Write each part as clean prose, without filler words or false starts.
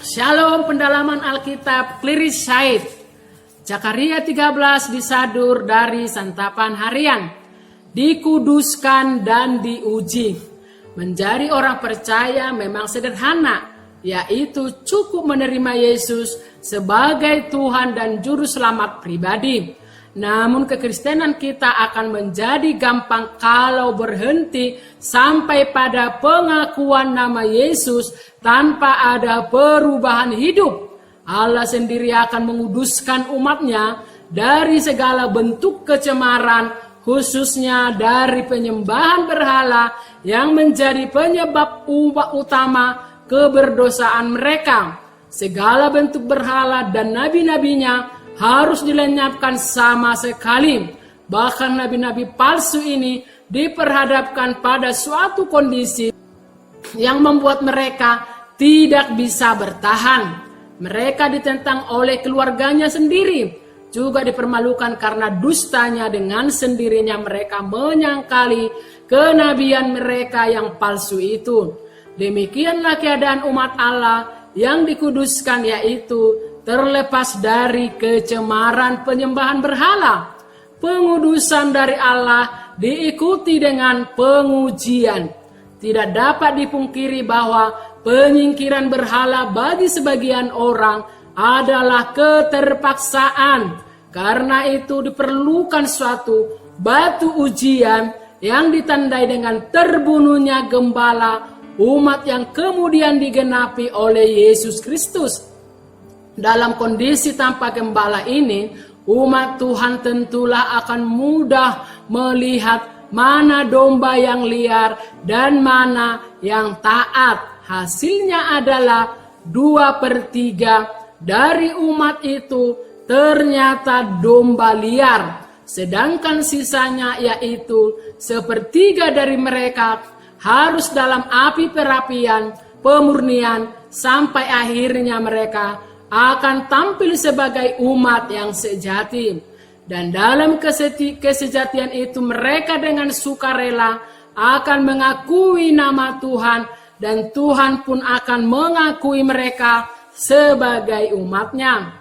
Shalom pendalaman Alkitab Kliris Syahid. Zakaria 13 disadur dari santapan harian. Dikuduskan dan diuji. Menjadi orang percaya memang sederhana, yaitu cukup menerima Yesus sebagai Tuhan dan Juru Selamat pribadi. Namun kekristenan kita akan menjadi gampang kalau berhenti sampai pada pengakuan nama Yesus tanpa ada perubahan hidup. Allah sendiri akan menguduskan umatnya dari segala bentuk kecemaran, khususnya dari penyembahan berhala yang menjadi penyebab utama keberdosaan mereka. Segala bentuk berhala dan nabi-nabinya harus dilenyapkan sama sekali. Bahkan nabi-nabi palsu ini diperhadapkan pada suatu kondisi yang membuat mereka tidak bisa bertahan. Mereka ditentang oleh keluarganya sendiri, juga dipermalukan karena dustanya. Dengan sendirinya mereka menyangkali kenabian mereka yang palsu itu. Demikianlah keadaan umat Allah yang dikuduskan, yaitu terlepas dari kecemaran penyembahan berhala. Pengudusan dari Allah diikuti dengan pengujian. Tidak dapat dipungkiri bahwa penyingkiran berhala bagi sebagian orang adalah keterpaksaan. Karena itu diperlukan suatu batu ujian yang ditandai dengan terbunuhnya gembala umat yang kemudian digenapi oleh Yesus Kristus. Dalam kondisi tanpa gembala ini, umat Tuhan tentulah akan mudah melihat mana domba yang liar dan mana yang taat. Hasilnya adalah 2/3 dari umat itu ternyata domba liar. Sedangkan sisanya, yaitu 1/3 dari mereka, harus dalam api perapian, pemurnian, sampai akhirnya mereka akan tampil sebagai umat yang sejati. Dan dalam kesejatian itu mereka dengan sukarela akan mengakui nama Tuhan, dan Tuhan pun akan mengakui mereka sebagai umatnya.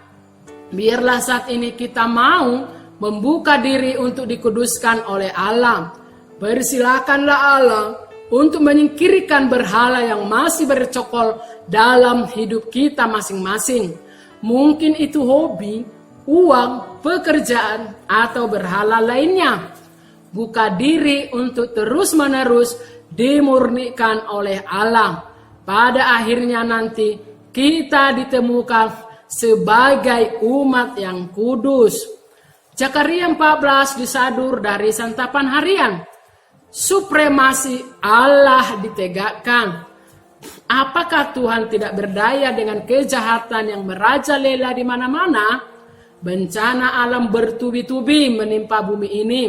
Biarlah saat ini kita mau membuka diri untuk dikuduskan oleh Allah. Persilakanlah Allah untuk menyingkirkan berhala yang masih bercokol dalam hidup kita masing-masing. Mungkin itu hobi, uang, pekerjaan, atau berhala lainnya. Buka diri untuk terus-menerus dimurnikan oleh Allah. Pada akhirnya nanti kita ditemukan sebagai umat yang kudus. Zakaria 14 disadur dari santapan harian. Supremasi Allah ditegakkan. Apakah Tuhan tidak berdaya dengan kejahatan yang merajalela di mana-mana? Bencana alam bertubi-tubi menimpa bumi ini.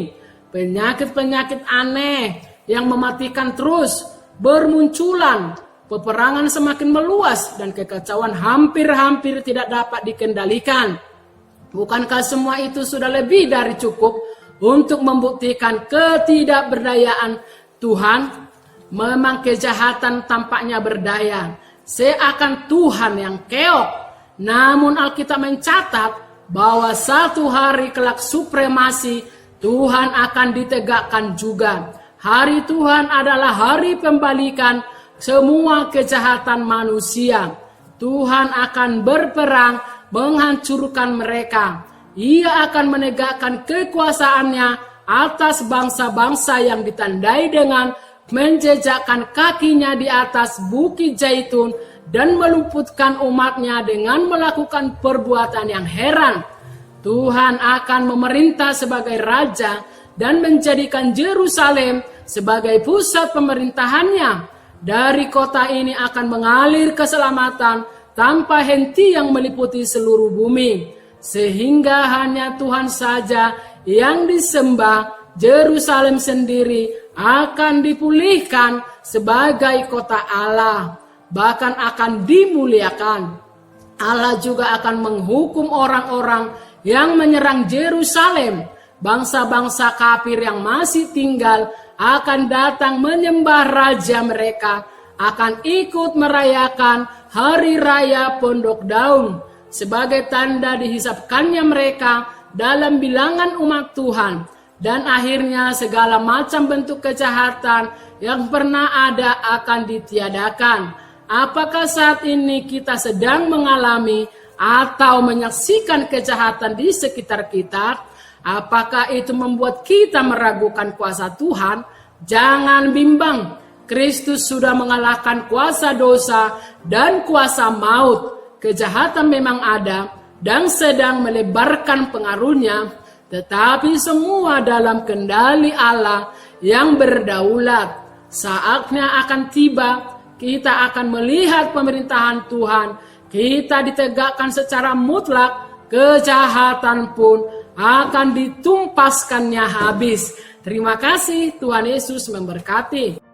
Penyakit-penyakit aneh yang mematikan terus bermunculan. Peperangan semakin meluas dan kekacauan hampir-hampir tidak dapat dikendalikan. Bukankah semua itu sudah lebih dari cukup untuk membuktikan ketidakberdayaan Tuhan? Memang kejahatan tampaknya berdaya, seakan Tuhan yang keok. Namun Alkitab mencatat bahwa satu hari kelak supremasi Tuhan akan ditegakkan juga. Hari Tuhan adalah hari pembalikan semua kejahatan manusia. Tuhan akan berperang menghancurkan mereka. Ia akan menegakkan kekuasaannya atas bangsa-bangsa yang ditandai dengan menjejakkan kakinya di atas bukit Zaitun dan meluputkan umatnya dengan melakukan perbuatan yang heran. Tuhan akan memerintah sebagai raja dan menjadikan Yerusalem sebagai pusat pemerintahannya. Dari kota ini akan mengalir keselamatan tanpa henti yang meliputi seluruh bumi, sehingga hanya Tuhan saja yang disembah. Yerusalem sendiri akan dipulihkan sebagai kota Allah, bahkan akan dimuliakan. Allah juga akan menghukum orang-orang yang menyerang Yerusalem. Bangsa-bangsa kafir yang masih tinggal akan datang menyembah raja mereka, akan ikut merayakan hari raya Pondok Daun sebagai tanda dihisapkannya mereka dalam bilangan umat Tuhan, dan akhirnya segala macam bentuk kejahatan yang pernah ada akan ditiadakan. Apakah saat ini kita sedang mengalami atau menyaksikan kejahatan di sekitar kita? Apakah itu membuat kita meragukan kuasa Tuhan? Jangan bimbang, Kristus sudah mengalahkan kuasa dosa dan kuasa maut. Kejahatan memang ada dan sedang melebarkan pengaruhnya, tetapi semua dalam kendali Allah yang berdaulat. Saatnya akan tiba, kita akan melihat pemerintahan Tuhan. Kita ditegakkan secara mutlak, kejahatan pun akan ditumpaskannya habis. Terima kasih, Tuhan Yesus memberkati.